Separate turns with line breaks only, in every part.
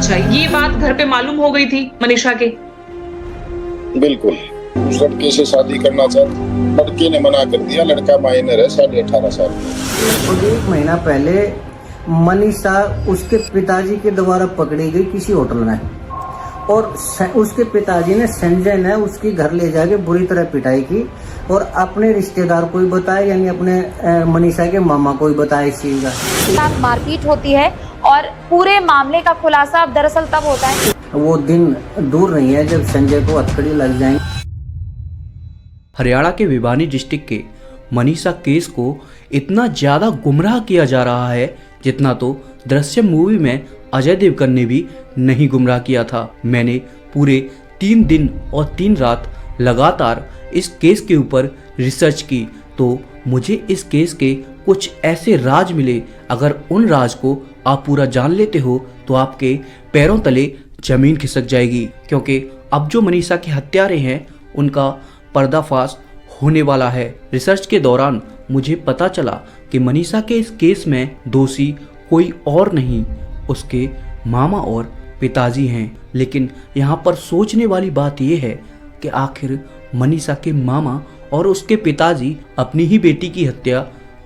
अच्छा, ये बात घर पे मालूम हो गई थी मनीषा के?
बिल्कुल, उस लड़के से शादी करना चाहती, लड़के ने मना कर दिया। लड़का माइनर है, 18.5 साल का।
और 1 महीना पहले मनीषा उसके पिताजी के द्वारा पकड़ी गई किसी होटल में, और उसके पिताजी ने संजय ने उसकी घर ले जाके बुरी तरह पिटाई की और अपने रिश्तेदार को ही बताया, यानी अपने मनीषा के मामा को ही बताया इस चीज का।
मारपीट होती है और पूरे मामले का खुलासा दरअसल तब होता है।
वो दिन दूर नहीं है जब संजय को हथकड़ी लग जाएंगे।
हरियाणा के भिवानी डिस्ट्रिक्ट के मनीषा केस को इतना ज्यादा गुमराह किया जा रहा है जितना तो दृश्यम मूवी में अजय देवगन ने भी नहीं गुमराह किया था। मैंने पूरे 3 दिन और 3 रात लगातार इस केस के ऊपर रिसर्च की तो मुझे इस केस के कुछ ऐसे राज मिले। अगर उन राज को आप पूरा जान लेते हो तो आपके पैरों तले जमीन खिसक जाएगी, क्योंकि अब जो मनीषा के हत्यारे हैं उनका पर्दाफाश होने वाला है। रिसर्च के दौरान मुझे पता चला कि मनीषा के इस केस में दोषी कोई और नहीं, उसके मामा और पिताजी हैं। लेकिन यहाँ पर सोचने वाली बात यह है कि आखिर मनीषा के मामा और उसके पिताजी अपनी ही बेटी की हत्या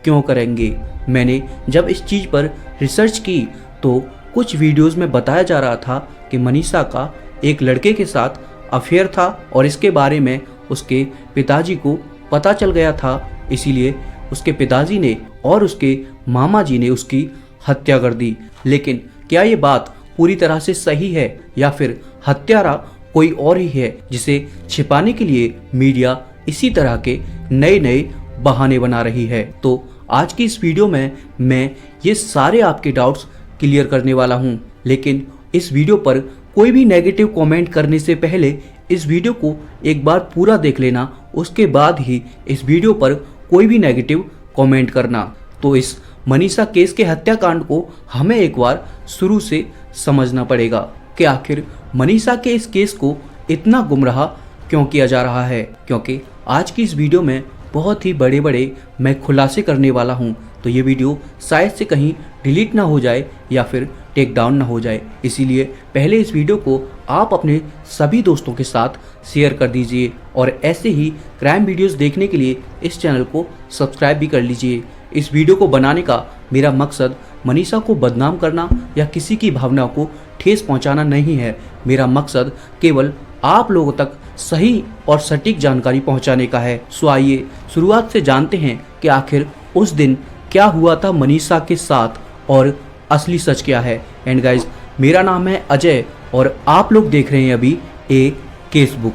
क्यों करेंगे। मैंने जब इस चीज़ पर रिसर्च की तो कुछ वीडियोस में बताया जा रहा था कि मनीषा का एक लड़के के साथ अफेयर था और इसके बारे में उसके पिताजी को पता चल गया था, इसीलिए उसके पिताजी ने और उसके मामा जी ने उसकी हत्या कर दी। लेकिन क्या ये बात पूरी तरह से सही है या फिर हत्यारा कोई और ही है जिसे छिपाने के लिए मीडिया इसी तरह के नए नए बहाने बना रही है? तो आज की इस वीडियो में मैं ये सारे आपके डाउट्स क्लियर करने वाला हूँ। लेकिन इस वीडियो पर कोई भी नेगेटिव कमेंट करने से पहले इस वीडियो को एक बार पूरा देख लेना, उसके बाद ही इस वीडियो पर कोई भी नेगेटिव कमेंट करना। तो इस मनीषा केस के हत्याकांड को हमें एक बार शुरू से समझना पड़ेगा कि आखिर मनीषा के इस केस को इतना गुमराह क्यों किया जा रहा है, क्योंकि आज की इस वीडियो में बहुत ही बड़े बड़े मैं खुलासे करने वाला हूं। तो ये वीडियो शायद से कहीं डिलीट ना हो जाए या फिर टेक डाउन ना हो जाए, इसीलिए पहले इस वीडियो को आप अपने सभी दोस्तों के साथ शेयर कर दीजिए और ऐसे ही क्राइम वीडियोस देखने के लिए इस चैनल को सब्सक्राइब भी कर लीजिए। इस वीडियो को बनाने का मेरा मकसद मनीषा को बदनाम करना या किसी की भावना को ठेस पहुंचाना नहीं है। मेरा मकसद केवल आप लोगों तक सही और सटीक जानकारी पहुंचाने का है। सो आइए शुरुआत से जानते हैं कि आखिर उस दिन क्या हुआ था मनीषा के साथ और असली सच क्या है। एंड गाइज, मेरा नाम है अजय और आप लोग देख रहे हैं अभी ए केस बुक।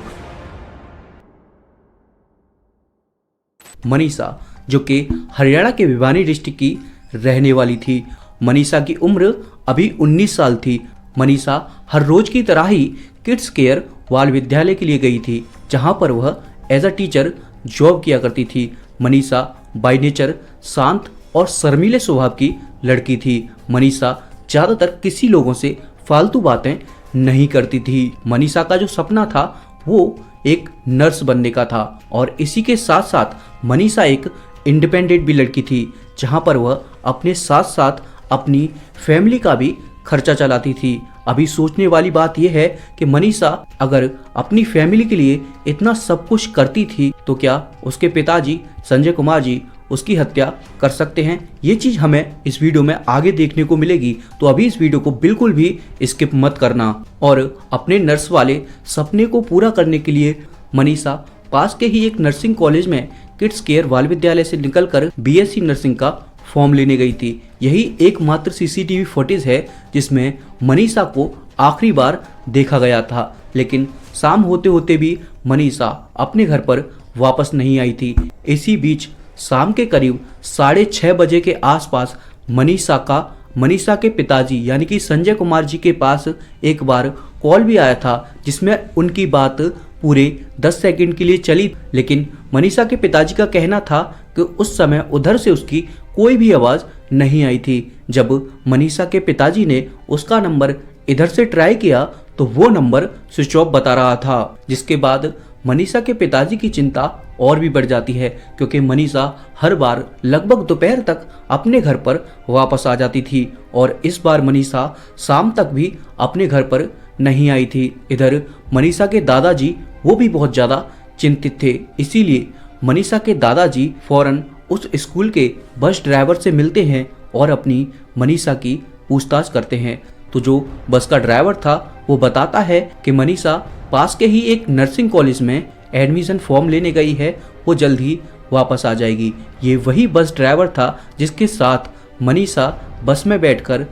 मनीषा जो कि हरियाणा के भिवानी डिस्ट्रिक्ट की रहने वाली थी। मनीषा की उम्र अभी 19 साल थी। मनीषा हर रोज की तरह ही किड्स केयर बाल विद्यालय के लिए गई थी, जहां पर वह एज अ टीचर जॉब किया करती थी। मनीषा बाय नेचर शांत और शर्मीले स्वभाव की लड़की थी। मनीषा ज़्यादातर किसी लोगों से फालतू बातें नहीं करती थी। मनीषा का जो सपना था वो एक नर्स बनने का था और इसी के साथ साथ मनीषा एक इंडिपेंडेंट भी लड़की थी, जहां पर वह अपने साथ साथ अपनी फैमिली का भी खर्चा चलाती थी। अभी सोचने वाली बात यह है कि मनीषा अगर अपनी फैमिली के लिए इतना सब कुछ करती थी तो क्या उसके पिताजी संजय कुमार जी उसकी हत्या कर सकते हैं? ये चीज़ हमें इस वीडियो में आगे देखने को मिलेगी, तो अभी इस वीडियो को बिल्कुल भी स्किप मत करना। और अपने नर्स वाले सपने को पूरा करने के लिए मनीषा पास के ही एक नर्सिंग कॉलेज में किड्स केयर बाल विद्यालय से निकलकर बीएससी नर्सिंग का फॉर्म लेने गई थी। यही एकमात्र सीसीटीवी फुटेज है जिसमें मनीषा को आखिरी बार देखा गया था। लेकिन शाम होते होते भी मनीषा अपने घर पर वापस नहीं आई थी। इसी बीच शाम के करीब 6:30 बजे के आसपास मनीषा के पिताजी यानी कि संजय कुमार जी के पास एक बार कॉल भी आया था, जिसमें उनकी बात पूरे 10 सेकंड के लिए चली। लेकिन मनीषा के पिताजी का कहना था कि उस समय उधर से उसकी कोई भी आवाज़ नहीं आई थी। जब मनीषा के पिताजी ने उसका नंबर इधर से ट्राई किया तो वो नंबर स्विच ऑफ बता रहा था, जिसके बाद मनीषा के पिताजी की चिंता और भी बढ़ जाती है, क्योंकि मनीषा हर बार लगभग दोपहर तक अपने घर पर वापस आ जाती थी और इस बार मनीषा शाम तक भी अपने घर पर नहीं आई थी। इधर मनीषा के दादाजी वो भी बहुत ज़्यादा चिंतित थे, इसीलिए मनीषा के दादाजी फौरन उस स्कूल के बस ड्राइवर से मिलते हैं और अपनी मनीषा की पूछताछ करते हैं। तो जो बस का ड्राइवर था वो बताता है कि मनीषा पास के ही एक नर्सिंग कॉलेज में एडमिशन फॉर्म लेने गई है, वो जल्द ही वापस आ जाएगी। ये वही बस ड्राइवर था जिसके साथ मनीषा बस में बैठकर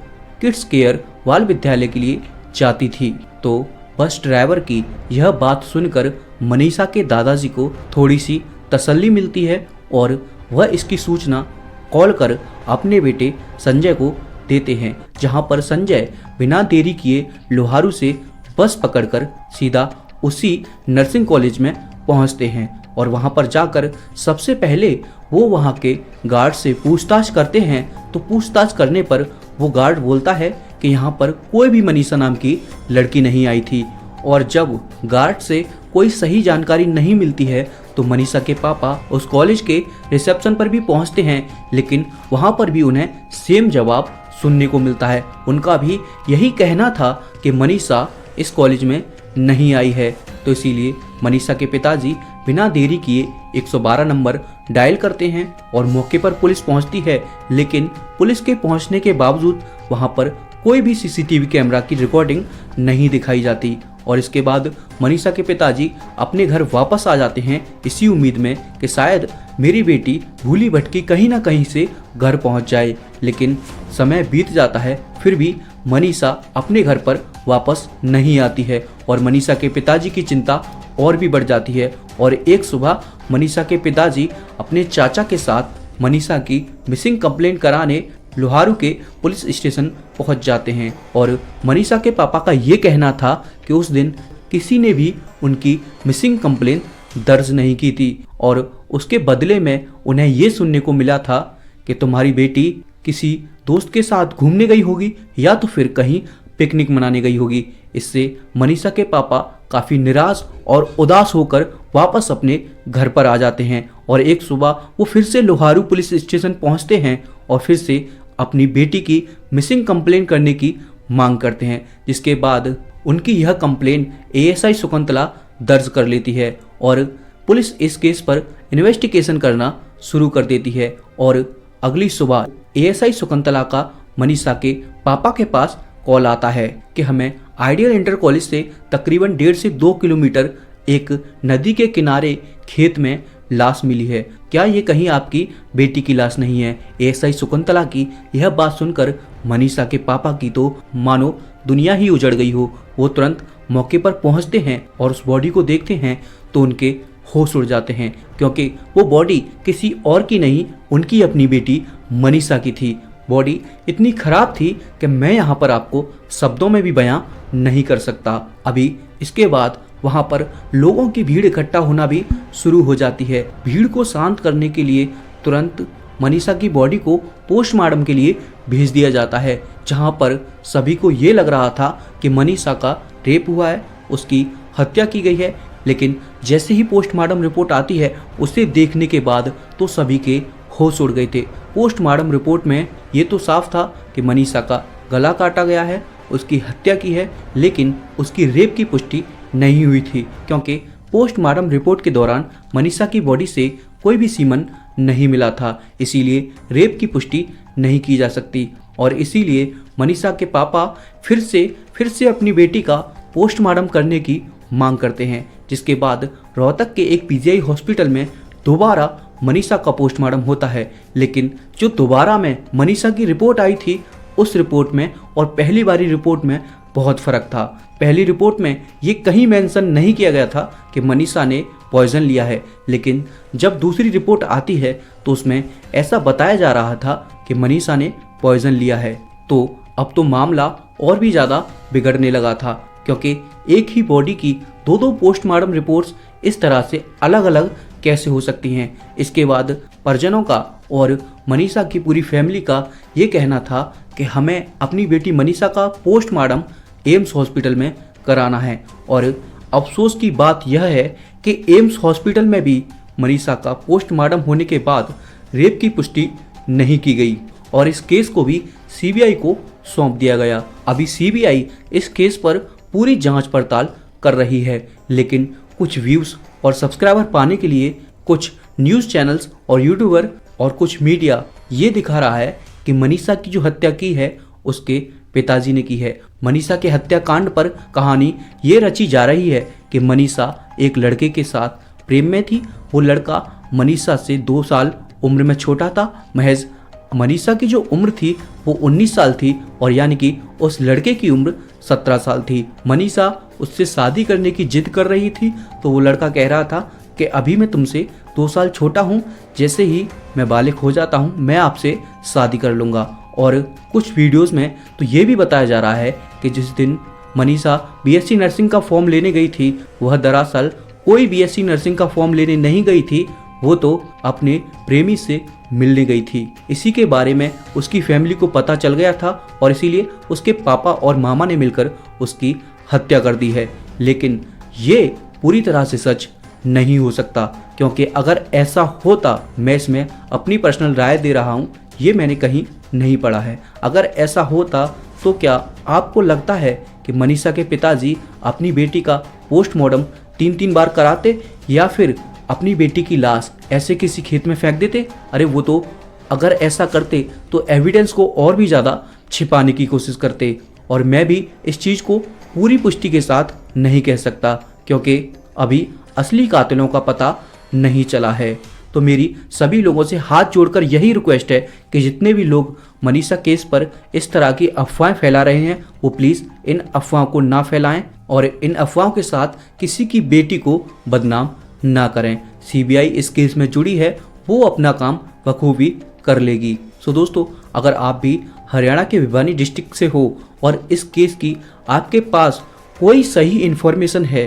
किड्स केयर बाल विद्यालय के लिए जाती थी। तो बस ड्राइवर की यह बात सुनकर मनीषा के दादाजी को थोड़ी सी तसल्ली मिलती है और वह इसकी सूचना कॉल कर अपने बेटे संजय को देते हैं, जहां पर संजय बिना देरी किए लोहारू से बस पकड़कर सीधा उसी नर्सिंग कॉलेज में पहुंचते हैं और वहां पर जाकर सबसे पहले वो वहां के गार्ड से पूछताछ करते हैं। तो पूछताछ करने पर वो गार्ड बोलता है कि यहाँ पर कोई भी मनीषा नाम की लड़की नहीं आई थी और जब गार्ड से कोई सही जानकारी नहीं मिलती है तो मनीषा के पापा उस कॉलेज के रिसेप्शन पर भी पहुंचते हैं, लेकिन वहां पर भी उन्हें सेम जवाब सुनने को मिलता है। उनका भी यही कहना था कि मनीषा इस कॉलेज में नहीं आई है। तो इसीलिए मनीषा के पिताजी बिना देरी किए 112 नंबर डायल करते हैं और मौके पर पुलिस पहुंचती है, लेकिन पुलिस के पहुंचने के बावजूद वहां पर कोई भी सीसीटीवी कैमरा की रिकॉर्डिंग नहीं दिखाई जाती और इसके बाद मनीषा के पिताजी अपने घर वापस आ जाते हैं इसी उम्मीद में कि शायद मेरी बेटी भूली भटकी कहीं ना कहीं से घर पहुंच जाए। लेकिन समय बीत जाता है, फिर भी मनीषा अपने घर पर वापस नहीं आती है और मनीषा के पिताजी की चिंता और भी बढ़ जाती है। और एक सुबह मनीषा के पिताजी अपने चाचा के साथ मनीषा की मिसिंग कंप्लेंट कराने लोहारू के पुलिस स्टेशन पहुंच जाते हैं और मनीषा के पापा का ये कहना था कि उस दिन किसी ने भी उनकी मिसिंग कंप्लेंट दर्ज नहीं की थी और उसके बदले में उन्हें ये सुनने को मिला था कि तुम्हारी बेटी किसी दोस्त के साथ घूमने गई होगी या तो फिर कहीं पिकनिक मनाने गई होगी। इससे मनीषा के पापा काफ़ी निराश और उदास होकर वापस अपने घर पर आ जाते हैं और एक सुबह वो फिर से लोहारू पुलिस स्टेशन पहुंचते हैं और फिर से अपनी बेटी की मिसिंग कंप्लेंट करने की मांग करते हैं, जिसके बाद उनकी यह कंप्लेंट एएसआई शकुंतला दर्ज कर लेती है और पुलिस इस केस पर इन्वेस्टिगेशन करना शुरू कर देती है। और अगली सुबह एएसआई शकुंतला का मनीषा के पापा के पास कॉल आता है कि हमें आइडियल इंटर कॉलेज से तकरीबन 1.5 से 2 किलोमीटर एक नदी के किनारे खेत में लाश मिली है, क्या ये कहीं आपकी बेटी की लाश नहीं है? एएसआई शकुंतला की यह बात सुनकर मनीषा के पापा की तो मानो दुनिया ही उजड़ गई हो। वो तुरंत मौके पर पहुंचते हैं और उस बॉडी को देखते हैं तो उनके होश उड़ जाते हैं, क्योंकि वो बॉडी किसी और की नहीं, उनकी अपनी बेटी मनीषा की थी। बॉडी इतनी खराब थी कि मैं यहाँ पर आपको शब्दों में भी बयां नहीं कर सकता। अभी इसके बाद वहाँ पर लोगों की भीड़ इकट्ठा होना भी शुरू हो जाती है। भीड़ को शांत करने के लिए तुरंत मनीषा की बॉडी को पोस्टमार्टम के लिए भेज दिया जाता है, जहाँ पर सभी को ये लग रहा था कि मनीषा का रेप हुआ है, उसकी हत्या की गई है। लेकिन जैसे ही पोस्टमार्टम रिपोर्ट आती है उसे देखने के बाद तो सभी के होश उड़ गए थे। पोस्टमार्टम रिपोर्ट में ये तो साफ था कि मनीषा का गला काटा गया है, उसकी हत्या की है, लेकिन उसकी रेप की पुष्टि नहीं हुई थी, क्योंकि पोस्टमार्टम रिपोर्ट के दौरान मनीषा की बॉडी से कोई भी सीमन नहीं मिला था, इसीलिए रेप की पुष्टि नहीं की जा सकती। और इसीलिए मनीषा के पापा फिर से अपनी बेटी का पोस्टमार्टम करने की मांग करते हैं, जिसके बाद रोहतक के एक पीजीआई हॉस्पिटल में दोबारा मनीषा का पोस्टमार्टम होता है। लेकिन जो दोबारा में मनीषा की रिपोर्ट आई थी उस रिपोर्ट में और पहली बारी रिपोर्ट में बहुत फ़र्क था। पहली रिपोर्ट में ये कहीं मेंशन नहीं किया गया था कि मनीषा ने पॉइजन लिया है, लेकिन जब दूसरी रिपोर्ट आती है तो उसमें ऐसा बताया जा रहा था कि मनीषा ने पॉइजन लिया है। तो अब तो मामला और भी ज़्यादा बिगड़ने लगा था, क्योंकि एक ही बॉडी की दो पोस्टमार्टम रिपोर्ट्स इस तरह से अलग अलग कैसे हो सकती हैं। इसके बाद परिजनों का और मनीषा की पूरी फैमिली का ये कहना था कि हमें अपनी बेटी मनीषा का पोस्टमार्टम एम्स हॉस्पिटल में कराना है और अफसोस की बात यह है कि एम्स हॉस्पिटल में भी मनीषा का पोस्टमार्टम होने के बाद रेप की पुष्टि नहीं की गई और इस केस को भी सीबीआई को सौंप दिया गया। अभी सीबीआई इस केस पर पूरी जांच पड़ताल कर रही है, लेकिन कुछ व्यूज और सब्सक्राइबर पाने के लिए कुछ न्यूज़ चैनल्स और यूट्यूबर और कुछ मीडिया ये दिखा रहा है कि मनीषा की जो हत्या की है उसके पिताजी ने की है। मनीषा के हत्याकांड पर कहानी ये रची जा रही है कि मनीषा एक लड़के के साथ प्रेम में थी। वो लड़का मनीषा से 2 साल उम्र में छोटा था। महज मनीषा की जो उम्र थी वो 19 साल थी और यानी कि उस लड़के की उम्र 17 साल थी। मनीषा उससे शादी करने की जिद कर रही थी तो वो लड़का कह रहा था कि अभी मैं तुमसे 2 साल छोटा हूँ, जैसे ही मैं बालिग हो जाता हूँ मैं आपसे शादी कर लूँगा। और कुछ वीडियोस में तो ये भी बताया जा रहा है कि जिस दिन मनीषा बीएससी नर्सिंग का फॉर्म लेने गई थी वह दरअसल कोई बीएससी नर्सिंग का फॉर्म लेने नहीं गई थी, वो तो अपने प्रेमी से मिलने गई थी। इसी के बारे में उसकी फैमिली को पता चल गया था और इसीलिए उसके पापा और मामा ने मिलकर उसकी हत्या कर दी है। लेकिन ये पूरी तरह से सच नहीं हो सकता, क्योंकि अगर ऐसा होता, मैं इसमें अपनी पर्सनल राय दे रहा हूँ, ये मैंने कहीं नहीं पढ़ा है, अगर ऐसा होता तो क्या आपको लगता है कि मनीषा के पिताजी अपनी बेटी का पोस्टमार्टम 3-3 बार कराते या फिर अपनी बेटी की लाश ऐसे किसी खेत में फेंक देते? अरे वो तो अगर ऐसा करते तो एविडेंस को और भी ज़्यादा छिपाने की कोशिश करते। और मैं भी इस चीज़ को पूरी पुष्टि के साथ नहीं कह सकता क्योंकि अभी असली कातिलों का पता नहीं चला है। तो मेरी सभी लोगों से हाथ जोड़कर यही रिक्वेस्ट है कि जितने भी लोग मनीषा केस पर इस तरह की अफवाहें फैला रहे हैं वो प्लीज़ इन अफवाहों को ना फैलाएं और इन अफवाहों के साथ किसी की बेटी को बदनाम ना करें। सीबीआई इस केस में जुड़ी है, वो अपना काम बखूबी कर लेगी। सो दोस्तों, अगर आप भी हरियाणा के भिवानी डिस्ट्रिक्ट से हो और इस केस की आपके पास कोई सही इन्फॉर्मेशन है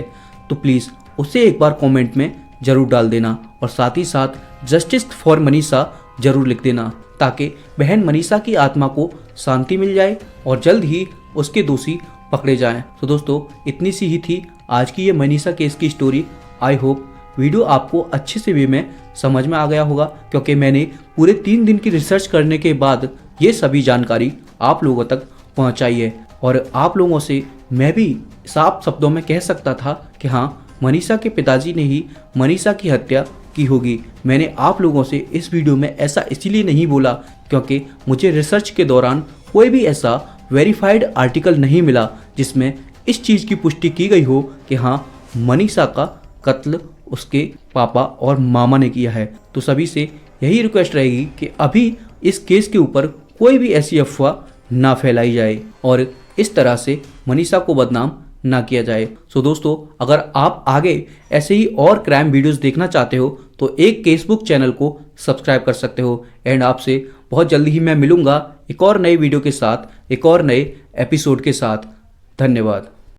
तो प्लीज़ उसे एक बार कमेंट में ज़रूर डाल देना और साथ ही साथ जस्टिस फॉर मनीषा ज़रूर लिख देना ताकि बहन मनीषा की आत्मा को शांति मिल जाए और जल्द ही उसके दोषी पकड़े जाएं। तो दोस्तों, इतनी सी ही थी आज की ये मनीषा केस की स्टोरी। आई होप वीडियो आपको अच्छे से वे में समझ में आ गया होगा, क्योंकि मैंने पूरे 3 दिन की रिसर्च करने के बाद ये सभी जानकारी आप लोगों तक पहुंचाई है। और आप लोगों से मैं भी साफ शब्दों में कह सकता था कि हाँ, मनीषा के पिताजी ने ही मनीषा की हत्या की होगी। मैंने आप लोगों से इस वीडियो में ऐसा इसलिए नहीं बोला क्योंकि मुझे रिसर्च के दौरान कोई भी ऐसा वेरीफाइड आर्टिकल नहीं मिला जिसमें इस चीज़ की पुष्टि की गई हो कि हाँ, मनीषा का कत्ल उसके पापा और मामा ने किया है। तो सभी से यही रिक्वेस्ट रहेगी कि अभी इस केस के ऊपर कोई भी ऐसी अफवाह ना फैलाई जाए और इस तरह से मनीषा को बदनाम ना किया जाए। सो दोस्तों, अगर आप आगे ऐसे ही और क्राइम वीडियोस देखना चाहते हो तो एक केसबुक चैनल को सब्सक्राइब कर सकते हो। एंड आपसे बहुत जल्दी ही मैं मिलूंगा एक और नए वीडियो के साथ, एक और नए एपिसोड के साथ। धन्यवाद।